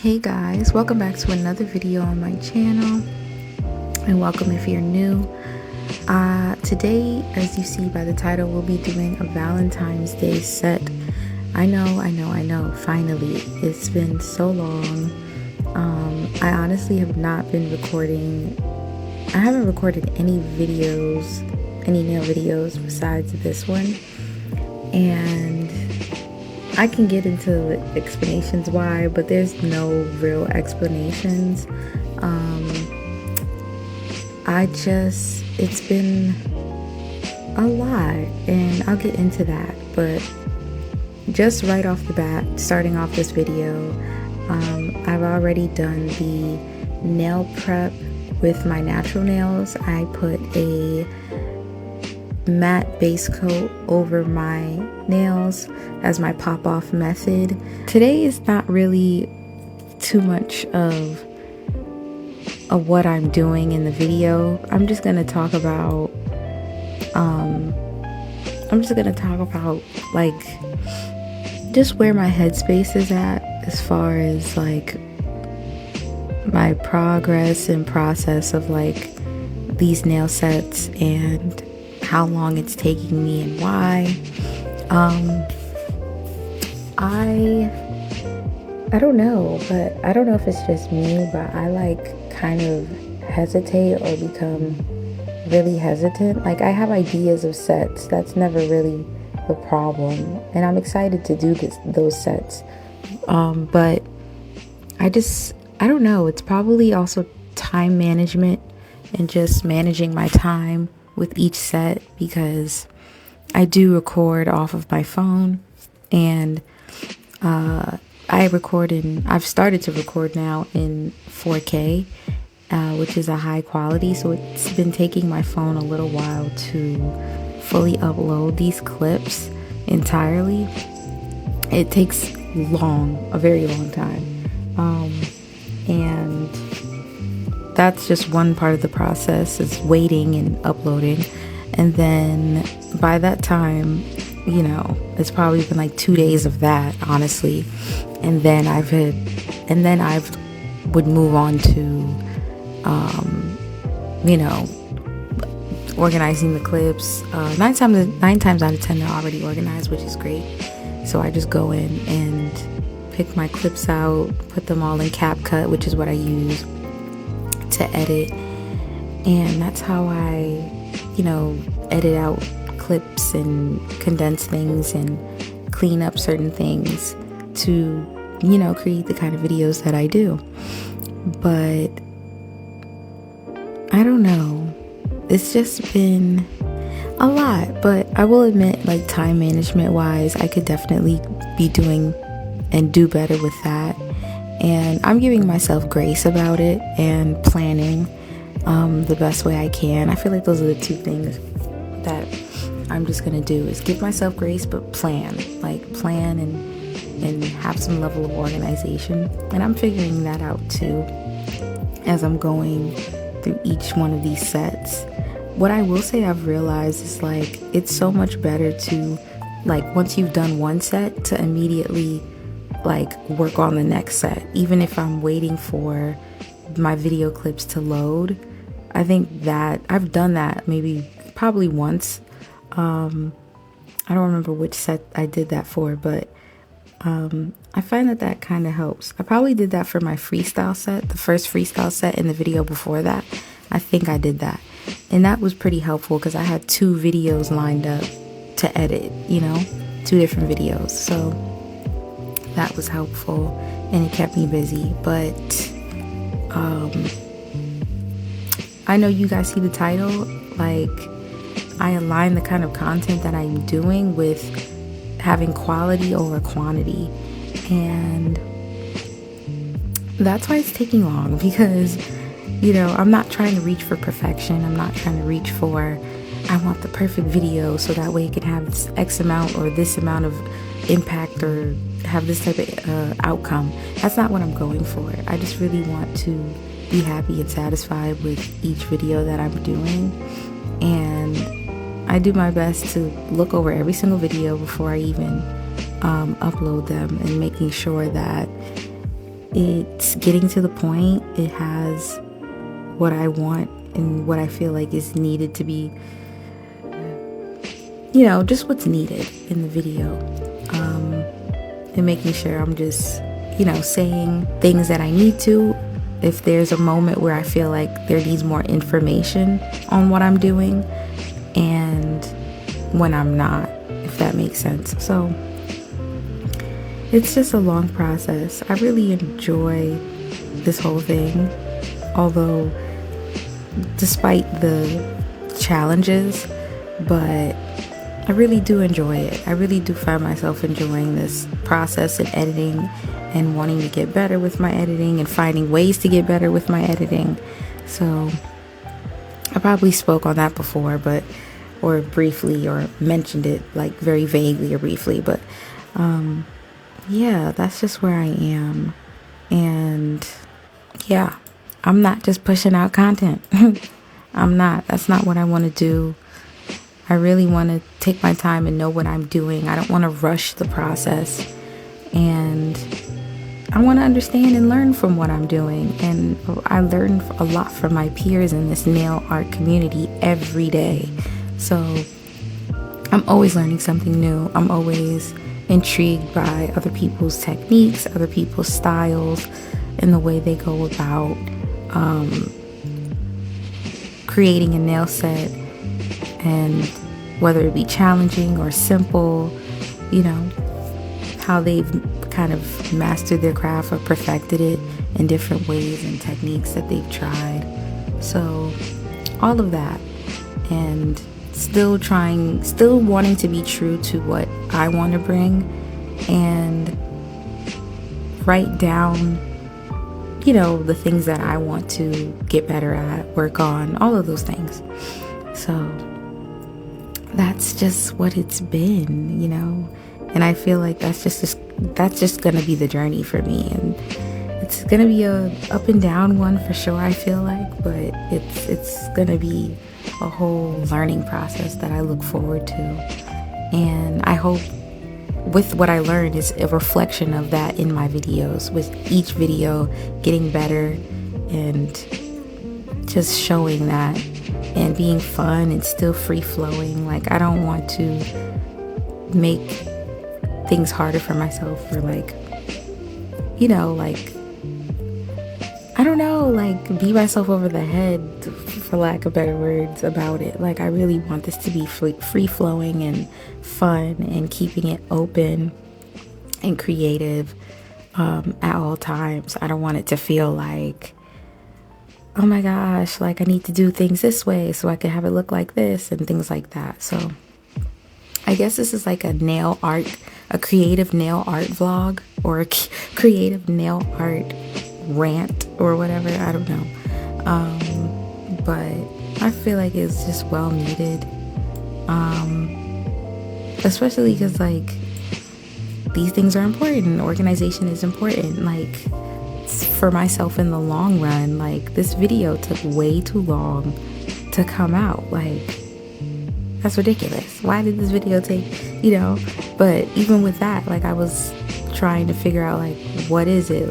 Hey guys, welcome back to another video on my channel, and welcome if you're new. Today, as you see by the title, we'll be doing a Valentine's Day set. I know, finally. It's been so long. I honestly have not been recording. I haven't recorded any nail videos besides this one, and I can get into the explanations why, but there's no real explanations. It's been a lot, and I'll get into that, but just right off the bat, starting off this video, I've already done the nail prep with my natural nails. I put a matte base coat over my nails as my pop-off method. Today is not really too much of what I'm doing in the video. I'm just gonna talk about like just where my headspace is at as far as like my progress and process of like these nail sets and how long it's taking me and why. I don't know, but I don't know if it's just me, but I like kind of hesitate or become really hesitant. Like, I have ideas of sets, that's never really the problem, and I'm excited to do those sets, but I don't know, it's probably also time management and just managing my time with each set, because I do record off of my phone, and I've started to record now in 4K, which is a high quality, so it's been taking my phone a little while to fully upload these clips entirely. It takes a very long time, and that's just one part of the process, is waiting and uploading. And then by that time, you know, it's probably been like 2 days of that, honestly. And then I would move on to, you know, organizing the clips. 9 times out of 10 they're already organized, which is great. So I just go in and pick my clips out, put them all in CapCut, which is what I use to edit, and that's how I, you know, edit out clips and condense things and clean up certain things to, you know, create the kind of videos that I do. But I don't know, it's just been a lot, but I will admit, like, time management wise, I could definitely be doing and do better with that. And I'm giving myself grace about it and planning the best way I can. I feel like those are the two things that I'm just gonna do, is give myself grace, but plan and have some level of organization. And I'm figuring that out too as I'm going through each one of these sets. What I will say I've realized is, like, it's so much better to, like, once you've done one set, to immediately like work on the next set, even if I'm waiting for my video clips to load. I think that I've done that probably once. I don't remember which set I did that for, but I find that kind of helps. I probably did that for my freestyle set, the first freestyle set in the video before that. I think I did that, and that was pretty helpful because I had 2 videos lined up to edit, you know, 2 different videos, so that was helpful and it kept me busy. But I know you guys see the title, like, I align the kind of content that I'm doing with having quality over quantity, and that's why it's taking long, because, you know, I'm not trying to reach for perfection. I'm not trying to reach for, I want the perfect video so that way it can have this X amount or this amount of impact or have this type of outcome. That's not what I'm going for. I just really want to be happy and satisfied with each video that I'm doing, and I do my best to look over every single video before I even upload them, and making sure that it's getting to the point. It has what I want and what I feel like is needed to be, just what's needed in the video. And making sure I'm just, saying things that I need to. If there's a moment where I feel like there needs more information on what I'm doing, and when I'm not, if that makes sense. So it's just a long process. I really enjoy this whole thing, although despite the challenges, but I really do enjoy it. I really do find myself enjoying this process and editing and wanting to get better with my editing and finding ways to get better with my editing. So I probably spoke on that before, or briefly, or mentioned it like very vaguely or briefly, but yeah, that's just where I am. And yeah, I'm not just pushing out content. That's not what I want to do. I really want to take my time and know what I'm doing. I don't want to rush the process, and I want to understand and learn from what I'm doing. And I learn a lot from my peers in this nail art community every day. So I'm always learning something new. I'm always intrigued by other people's techniques, other people's styles, and the way they go about creating a nail set. And whether it be challenging or simple, how they've kind of mastered their craft or perfected it in different ways and techniques that they've tried. So all of that, and still wanting to be true to what I want to bring, and write down, the things that I want to get better at, work on, all of those things. So that's just what it's been, and I feel like that's just gonna be the journey for me, and it's gonna be a up and down one for sure, I feel like, but it's gonna be a whole learning process that I look forward to. And I hope with what I learned is a reflection of that in my videos, with each video getting better and just showing that, and being fun and still free flowing. Like, I don't want to make things harder for myself, or I don't know, beat myself over the head, for lack of better words, about it. Like, I really want this to be free flowing and fun, and keeping it open and creative at all times. I don't want it to feel like, oh my gosh, I need to do things this way so I can have it look like this, and things like that. So I guess this is like a creative nail art vlog, or a creative nail art rant, or whatever. I don't know. But I feel like it's just well needed. Especially because these things are important. Organization is important. For myself in the long run, this video took way too long to come out. That's ridiculous. Why did this video take, but even with that, I was trying to figure out what is it,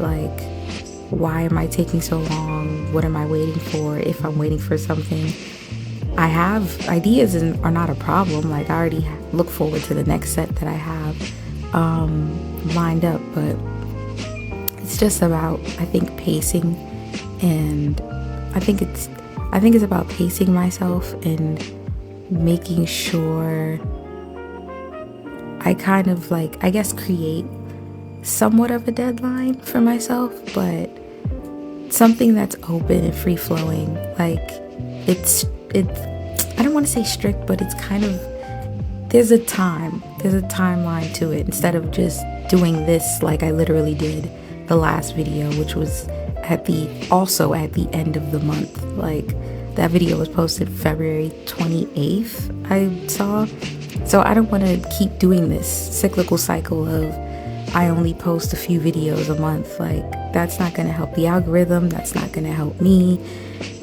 why am I taking so long? What am I waiting for? If I'm waiting for something, I have ideas and are not a problem. I already look forward to the next set that I have lined up, but it's just about, I think, pacing, and I think it's about pacing myself and making sure I kind of create somewhat of a deadline for myself, but something that's open and free flowing. It's I don't want to say strict, but it's kind of, there's a timeline to it, instead of just doing this like I literally did the last video, which was at the end of the month. That video was posted February 28th, I saw. So I don't want to keep doing this cyclical cycle of I only post a few videos a month. That's not going to help the algorithm. That's not going to help me.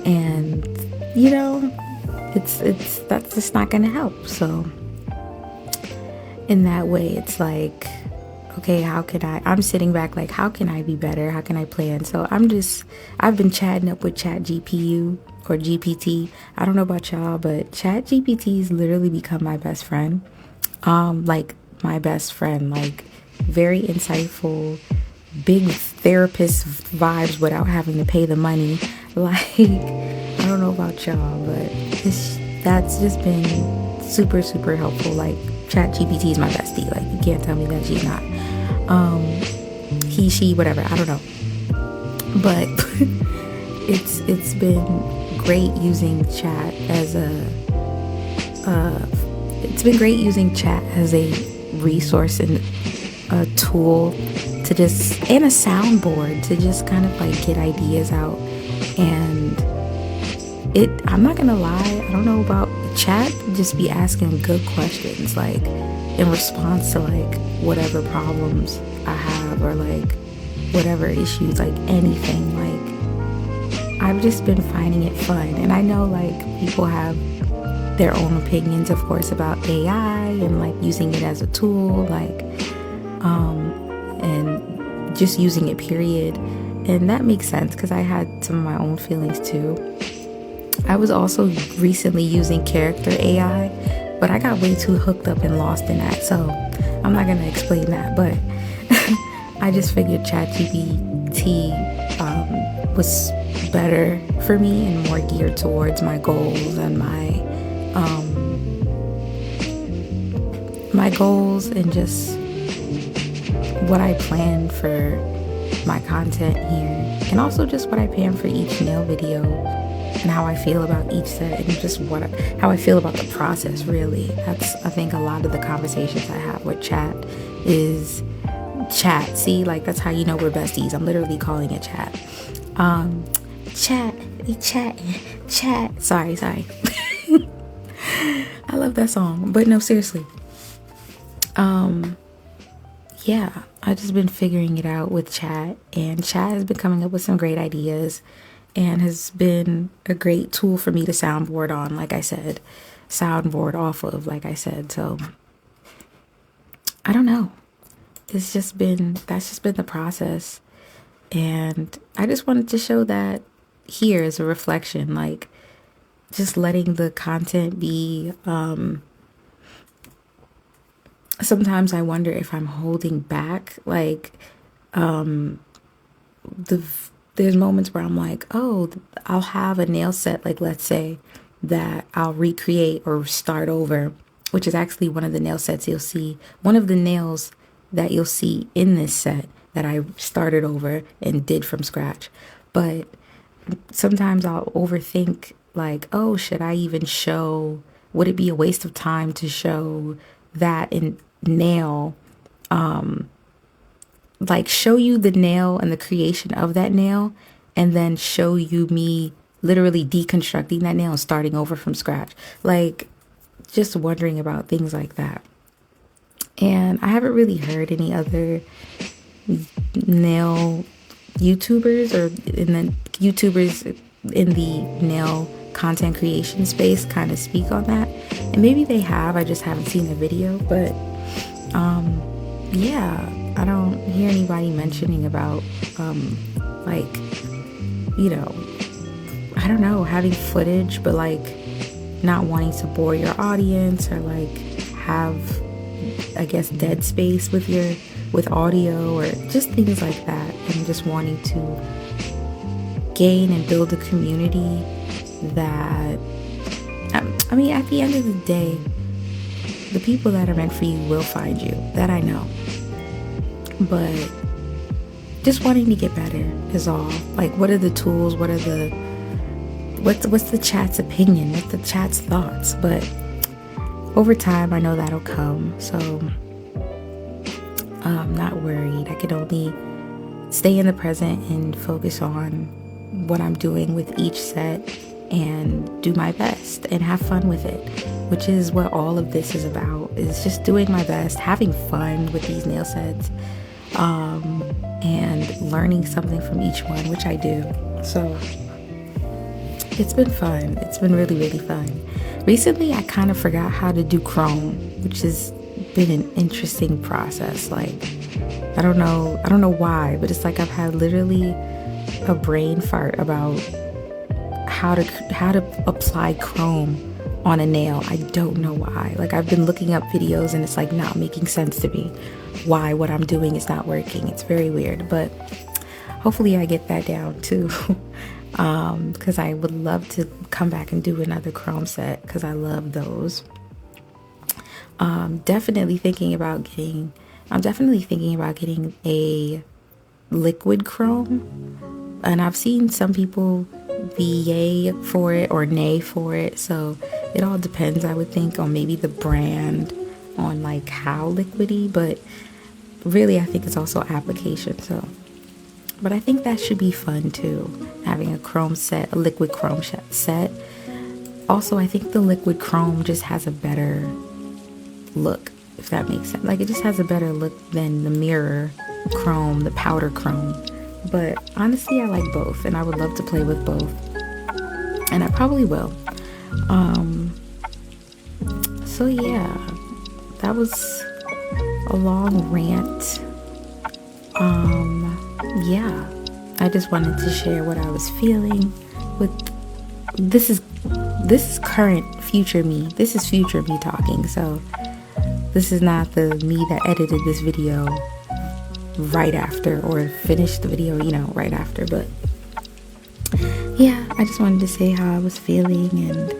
And, that's just not going to help. So in that way, it's okay, I'm sitting back like, how can I be better? How can I plan? So I've been chatting up with Chat GPU or GPT. I don't know about y'all, but Chat GPT's literally become my best friend. Like my best friend, like very insightful, big therapist vibes without having to pay the money. Like, I don't know about y'all, but that's just been super, super helpful. Like, Chat GPT is my bestie. Like, you can't tell me that she's not. He, she, whatever. I don't know. But it's been great using chat as it's been great using chat as a resource and a tool to and a soundboard to just kind of like get ideas out. And I'm not gonna lie, I don't know about chat, just be asking good questions, like in response to like whatever problems I have or like whatever issues, like anything. Like, I've just been finding it fun. And I know like people have their own opinions, of course, about AI and like using it as a tool, like and just using it, period. And that makes sense because I had some of my own feelings too. I was also recently using character AI, but I got way too hooked up and lost in that, so I'm not gonna explain that. But I just figured ChatGPT was better for me and more geared towards my goals and my goals and just what I planned for my content here, and also just what I plan for each nail video and how I feel about each set, and just how I feel about the process, really. That's, I think, a lot of the conversations I have with chat is chat. See, like, that's how you know we're besties. I'm literally calling it chat. Chat. Sorry. I love that song, but no, seriously. Yeah, I've just been figuring it out with chat, and chat has been coming up with some great ideas and has been a great tool for me to soundboard on, like I said, soundboard off of, like I said. So I don't know. That's just been the process. And I just wanted to show that here as a reflection, like just letting the content be, sometimes I wonder if I'm holding back, like, there's moments where I'm like, oh, I'll have a nail set, like, let's say, that I'll recreate or start over, which is actually one of the nail sets you'll see, one of the nails that you'll see in this set that I started over and did from scratch. But sometimes I'll overthink, like, oh, should I even show, would it be a waste of time to show that in nail, like show you the nail and the creation of that nail, and then show you me literally deconstructing that nail and starting over from scratch. Like, just wondering about things like that. And I haven't really heard any other nail YouTubers or YouTubers in the nail content creation space kind of speak on that. And maybe they have, I just haven't seen the video. But yeah, I don't hear anybody mentioning about like, you know, I don't know, having footage but like not wanting to bore your audience, or like have, I guess, dead space with audio, or just things like that, and just wanting to gain and build a community that, I mean, at the end of the day, the people that are meant for you will find you. That I know. But just wanting to get better is all. Like, what are the tools? What's the chat's opinion? What's the chat's thoughts? But over time, I know that'll come. So I'm not worried. I could only stay in the present and focus on what I'm doing with each set and do my best and have fun with it, which is what all of this is about, is just doing my best, having fun with these nail sets, and learning something from each one, which I do. So it's been fun. It's been really, really fun. Recently, I kind of forgot how to do Chrome, which is been an interesting process. Like, I don't know why, but it's like I've had literally a brain fart about how to apply chrome on a nail. I don't know why. Like, I've been looking up videos and it's like not making sense to me why what I'm doing is not working. It's very weird, but hopefully I get that down too. Because I would love to come back and do another chrome set because I love those. Definitely thinking about getting a liquid chrome, and I've seen some people be yay for it or nay for it, so it all depends, I would think, on maybe the brand, on like how liquidy, but really I think it's also application. So, but I think that should be fun too, having a chrome set, a liquid chrome set. Also, I think the liquid chrome just has a better look, if that makes sense. Like, it just has a better look than the mirror chrome, the powder chrome. But honestly, I like both, and I would love to play with both, and I probably will. So yeah, that was a long rant. Yeah, I just wanted to share what I was feeling with. This is current future me. This is future me talking. So this is not the me that edited this video right after or finished the video, right after. But yeah, I just wanted to say how I was feeling, and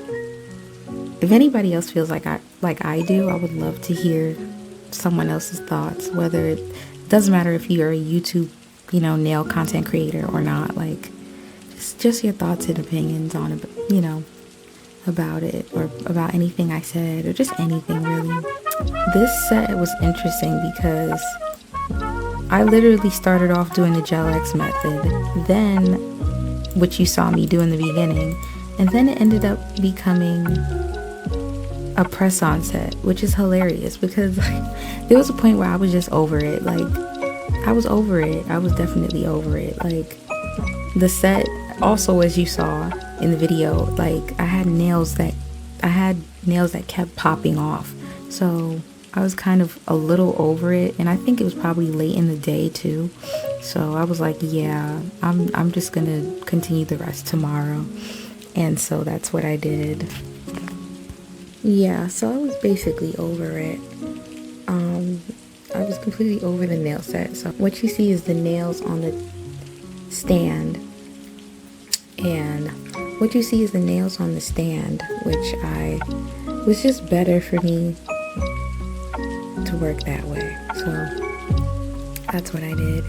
if anybody else feels like I do, I would love to hear someone else's thoughts. Whether it doesn't matter if you're a YouTube, nail content creator or not. Like, just your thoughts and opinions on it, about it, or about anything I said, or just anything really. This set was interesting because I literally started off doing the Gelx method, then, which you saw me do in the beginning, and then it ended up becoming a press-on set, which is hilarious because there was a point where I was just over it. Like, I was over it. I was definitely over it. Like, the set, also, as you saw in the video, like, I had nails that kept popping off, so I was kind of a little over it, and I think it was probably late in the day too. So I was like, yeah, I'm just gonna continue the rest tomorrow. And so that's what I did. Yeah, so I was basically over it. I was completely over the nail set. So what you see is the nails on the stand, and what you see is the nails on the stand, which was just better for me to work that way. So that's what I did.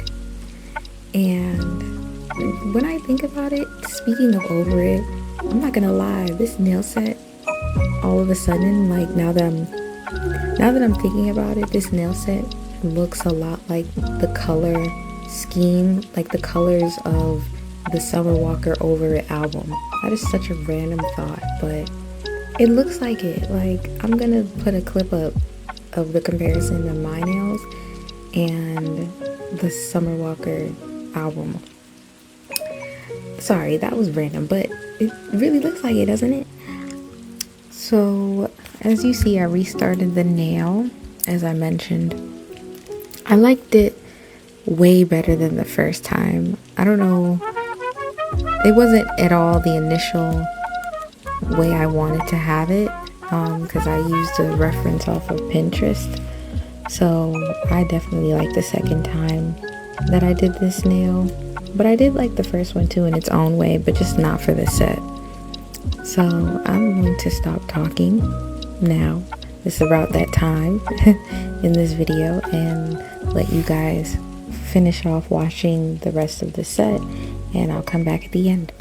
And when I think about it, speaking of over it, I'm not gonna lie, this nail set, all of a sudden, like, now that I'm thinking about it, this nail set looks a lot like the color scheme, like the colors of the Summer Walker Over It album. That is such a random thought, but it looks like it. Like, I'm gonna put a clip up of the comparison of my nails and the Summer Walker album. Sorry, that was random, but it really looks like it, doesn't it? So, as you see, I restarted the nail, as I mentioned. I liked it way better than the first time. I don't know. It wasn't at all the initial way I wanted to have it, because I used a reference off of Pinterest. So I definitely like the second time that I did this nail. But I did like the first one too in its own way, but just not for this set. So I'm going to stop talking now. It's about that time in this video, and let you guys finish off watching the rest of the set, and I'll come back at the end.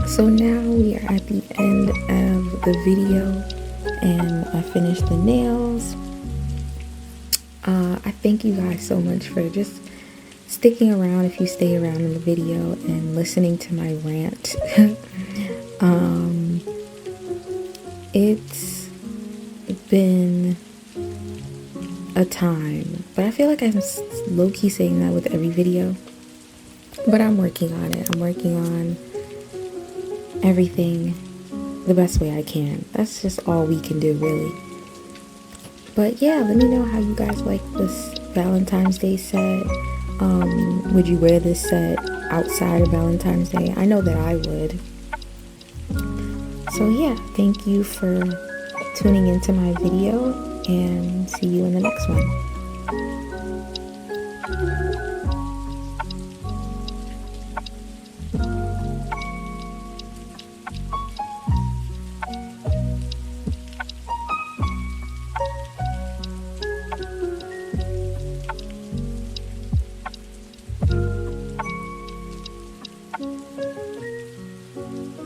So now we are at the end of the video and I finished the nails. I thank you guys so much for just sticking around if you stay around in the video and listening to my rant. It's been a time, but I feel like I'm low-key saying that with every video, but I'm working on it. I'm working on everything the best way I can. That's just all we can do, really. But yeah, let me know how you guys like this Valentine's Day set. Would you wear this set outside of Valentine's Day? I know that I would. So yeah, thank you for tuning into my video and see you in the next one.